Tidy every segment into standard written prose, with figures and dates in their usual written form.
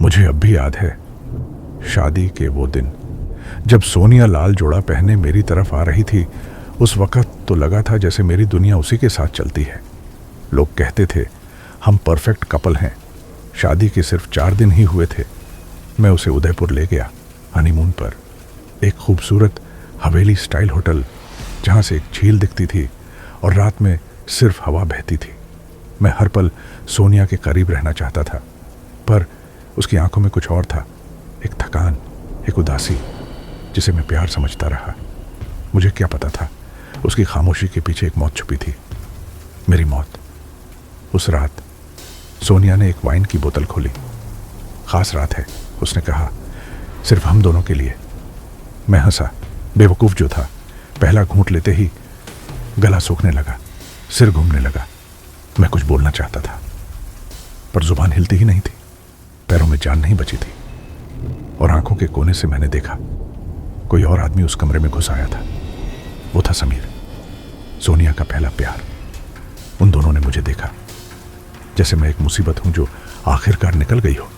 मुझे अब भी याद है शादी के वो दिन जब सोनिया लाल जोड़ा पहने मेरी तरफ आ रही थी। उस वक्त तो लगा था जैसे मेरी दुनिया उसी के साथ चलती है। लोग कहते थे हम परफेक्ट कपल हैं। शादी के सिर्फ 4 दिन ही हुए थे। मैं उसे उदयपुर ले गया हनीमून पर, एक खूबसूरत हवेली स्टाइल होटल जहाँ से एक झील दिखती थी और रात में सिर्फ हवा बहती थी। मैं हर पल सोनिया के करीब रहना चाहता था, पर उसकी आंखों में कुछ और था, एक थकान, एक उदासी जिसे मैं प्यार समझता रहा। मुझे क्या पता था उसकी खामोशी के पीछे एक मौत छुपी थी, मेरी मौत। उस रात सोनिया ने एक वाइन की बोतल खोली। खास रात है, उसने कहा, सिर्फ हम दोनों के लिए। मैं हंसा, बेवकूफ़ जो था। पहला घूंट लेते ही गला सूखने लगा, सिर घूमने लगा। मैं कुछ बोलना चाहता था पर जुबान हिलती ही नहीं थी, पैरों में जान नहीं बची थी। और आंखों के कोने से मैंने देखा कोई और आदमी उस कमरे में घुस आया था। वो था समीर, सोनिया का पहला प्यार। उन दोनों ने मुझे देखा जैसे मैं एक मुसीबत हूं जो आखिरकार निकल गई हो।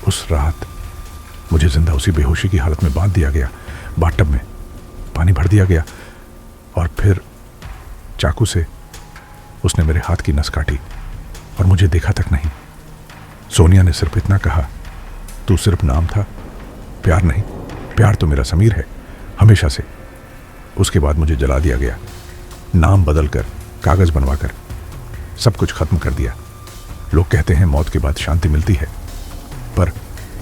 उस रात मुझे जिंदा उसी बेहोशी की हालत में बांध दिया गया। बाथटब में पानी भर दिया गया और फिर चाकू से उसने मेरे हाथ की नस काटी और मुझे देखा तक नहीं। सोनिया ने सिर्फ इतना कहा, तू सिर्फ नाम था, प्यार नहीं। प्यार तो मेरा समीर है, हमेशा से। उसके बाद मुझे जला दिया गया, नाम बदलकर, कागज बनवाकर, सब कुछ खत्म कर दिया। लोग कहते हैं मौत के बाद शांति मिलती है, पर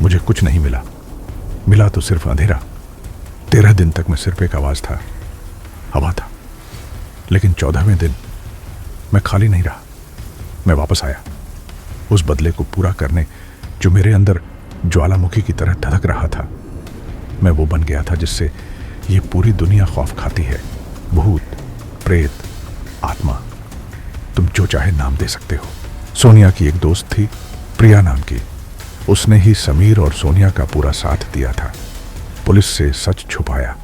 मुझे कुछ नहीं मिला। मिला तो सिर्फ अंधेरा। 13 दिन तक मैं सिर्फ एक आवाज था, हवा था। लेकिन 14वें दिन मैं खाली नहीं रहा। मैं वापस आया उस बदले को पूरा करने जो मेरे अंदर ज्वालामुखी की तरह धधक रहा था। मैं वो बन गया था जिससे ये पूरी दुनिया खौफ खाती है। भूत, प्रेत, आत्मा, तुम जो चाहे नाम दे सकते हो। सोनिया की एक दोस्त थी, प्रिया नाम की। उसने ही समीर और सोनिया का पूरा साथ दिया था। पुलिस से सच छुपाया।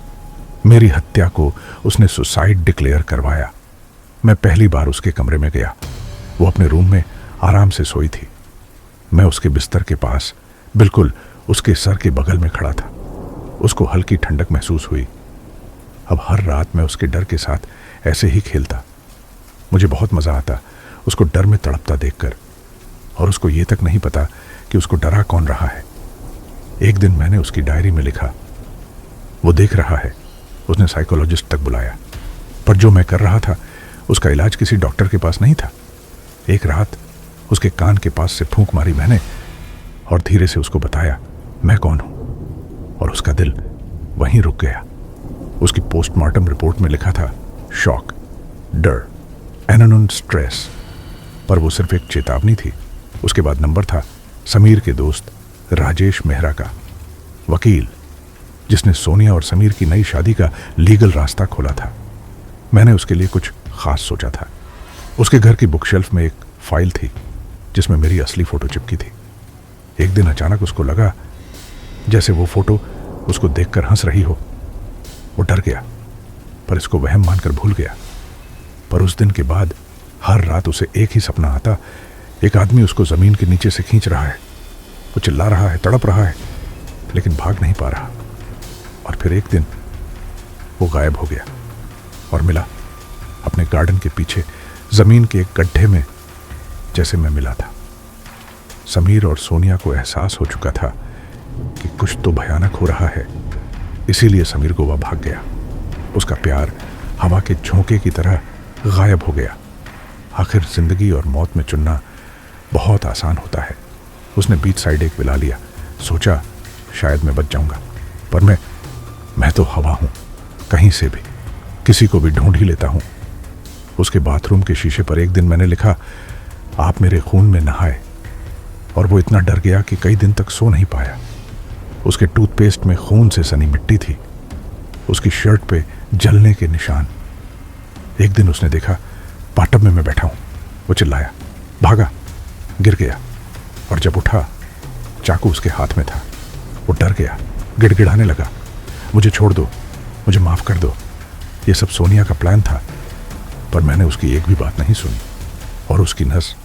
मेरी हत्या को उसने सुसाइड डिक्लेयर करवाया। मैं पहली बार उसके कमरे में गया। वो अपने रूम में आराम से सोई थी। मैं उसके बिस्तर के पास, बिल्कुल उसके सर के बगल में खड़ा था। उसको हल्की ठंडक महसूस हुई। अब हर रात मैं उसके डर के साथ ऐसे ही खेलता। मुझे बहुत मजा आता उसको डर में तड़पता देखकर, और उसको ये तक नहीं पता कि उसको डरा कौन रहा है। एक दिन मैंने उसकी डायरी में लिखा, वो देख रहा है। उसने साइकोलॉजिस्ट तक बुलाया, पर जो मैं कर रहा था उसका इलाज किसी डॉक्टर के पास नहीं था। एक रात उसके कान के पास से फूंक मारी मैंने और धीरे से उसको बताया मैं कौन हूं, और उसका दिल वहीं रुक गया। उसकी पोस्टमार्टम रिपोर्ट में लिखा था शॉक, डर, एनोनिम स्ट्रेस, पर वो सिर्फ एक चेतावनी थी। उसके बाद नंबर था समीर के दोस्त राजेश मेहरा का, वकील, जिसने सोनिया और समीर की नई शादी का लीगल रास्ता खोला था। मैंने उसके लिए कुछ खास सोचा था। उसके घर की बुकशेल्फ में एक फाइल थी जिसमें मेरी असली फोटो चिपकी थी। एक दिन अचानक उसको लगा जैसे वो फोटो उसको देखकर हंस रही हो। वो डर गया, पर इसको वहम मानकर भूल गया। पर उस दिन के बाद हर रात उसे एक ही सपना आता, एक आदमी उसको जमीन के नीचे से खींच रहा है। वो चिल्ला रहा है, तड़प रहा है, लेकिन भाग नहीं पा रहा। और फिर एक दिन वो गायब हो गया और मिला अपने गार्डन के पीछे जमीन के एक गड्ढे में, जैसे मैं मिला था। समीर और सोनिया को एहसास हो चुका था कि कुछ तो भयानक हो रहा है, इसीलिए समीर गोवा भाग गया। उसका प्यार हवा के झोंके की तरह गायब हो गया। आखिर जिंदगी और मौत में चुनना बहुत आसान होता है। उसने बीच साइड एक विला लिया। सोचा शायद मैं बच जाऊंगा, पर मैं तो हवा हूं, कहीं से भी किसी को भी ढूंढ ही लेता हूं। उसके बाथरूम के शीशे पर एक दिन मैंने लिखा, आप मेरे खून में नहाए, और वो इतना डर गया कि कई दिन तक सो नहीं पाया। उसके टूथपेस्ट में खून से सनी मिट्टी थी, उसकी शर्ट पे जलने के निशान। एक दिन उसने देखा बाथटब में मैं बैठा हूं। वो चिल्लाया, भागा, गिर गया, और जब उठा चाकू उसके हाथ में था। वो डर गया, गिड़गिड़ाने लगा, मुझे छोड़ दो, मुझे माफ कर दो। ये सब सोनिया का प्लान था, पर मैंने उसकी एक भी बात नहीं सुनी और उसकी नस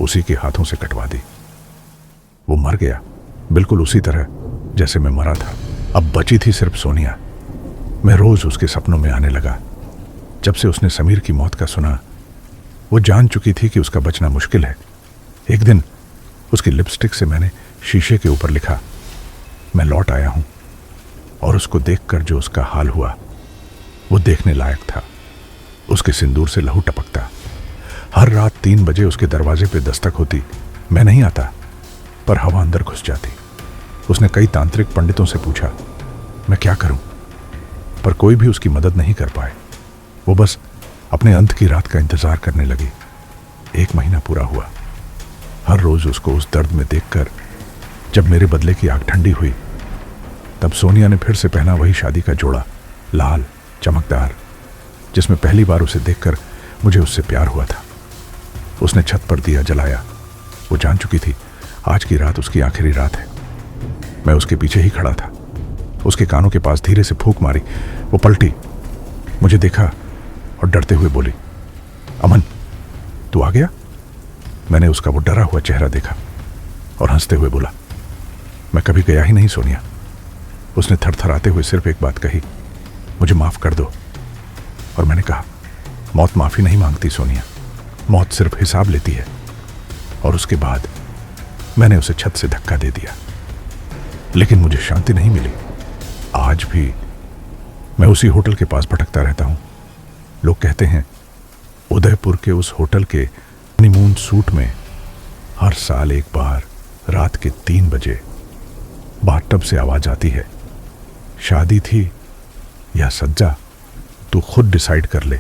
उसी के हाथों से कटवा दी। वो मर गया, बिल्कुल उसी तरह जैसे मैं मरा था। अब बची थी सिर्फ सोनिया। मैं रोज उसके सपनों में आने लगा। जब से उसने समीर की मौत का सुना, वो जान चुकी थी कि उसका बचना मुश्किल है। एक दिन उसकी लिपस्टिक से मैंने शीशे के ऊपर लिखा, मैं लौट आया हूं। और उसको देखकर जो उसका हाल हुआ वो देखने लायक था। उसके सिंदूर से लहू टपकता। हर रात 3 बजे उसके दरवाजे पे दस्तक होती। मैं नहीं आता, पर हवा अंदर घुस जाती। उसने कई तांत्रिक पंडितों से पूछा मैं क्या करूं, पर कोई भी उसकी मदद नहीं कर पाए। वो बस अपने अंत की रात का इंतजार करने लगी। 1 महीना पूरा हुआ। हर रोज उसको उस दर्द में देखकर जब मेरे बदले की आग ठंडी हुई, तब सोनिया ने फिर से पहना वही शादी का जोड़ा, लाल चमकदार, जिसमें पहली बार उसे देखकर मुझे उससे प्यार हुआ था। उसने छत पर दिया जलाया। वो जान चुकी थी आज की रात उसकी आखिरी रात है। मैं उसके पीछे ही खड़ा था। उसके कानों के पास धीरे से फूंक मारी। वो पलटी, मुझे देखा और डरते हुए बोली, अमन तू आ गया? मैंने उसका वो डरा हुआ चेहरा देखा और हंसते हुए बोला, मैं कभी गया ही नहीं सोनिया। उसने थरथराते हुए सिर्फ एक बात कही, मुझे माफ कर दो। और मैंने कहा, मौत माफी नहीं मांगती सोनिया, मौत सिर्फ हिसाब लेती है। और उसके बाद मैंने उसे छत से धक्का दे दिया। लेकिन मुझे शांति नहीं मिली। आज भी मैं उसी होटल के पास भटकता रहता हूं। लोग कहते हैं उदयपुर के उस होटल के हनीमून सूट में हर साल एक बार रात के 3 बजे बाथटब से आवाज आती है, शादी थी या सज्जा, तू खुद डिसाइड कर ले।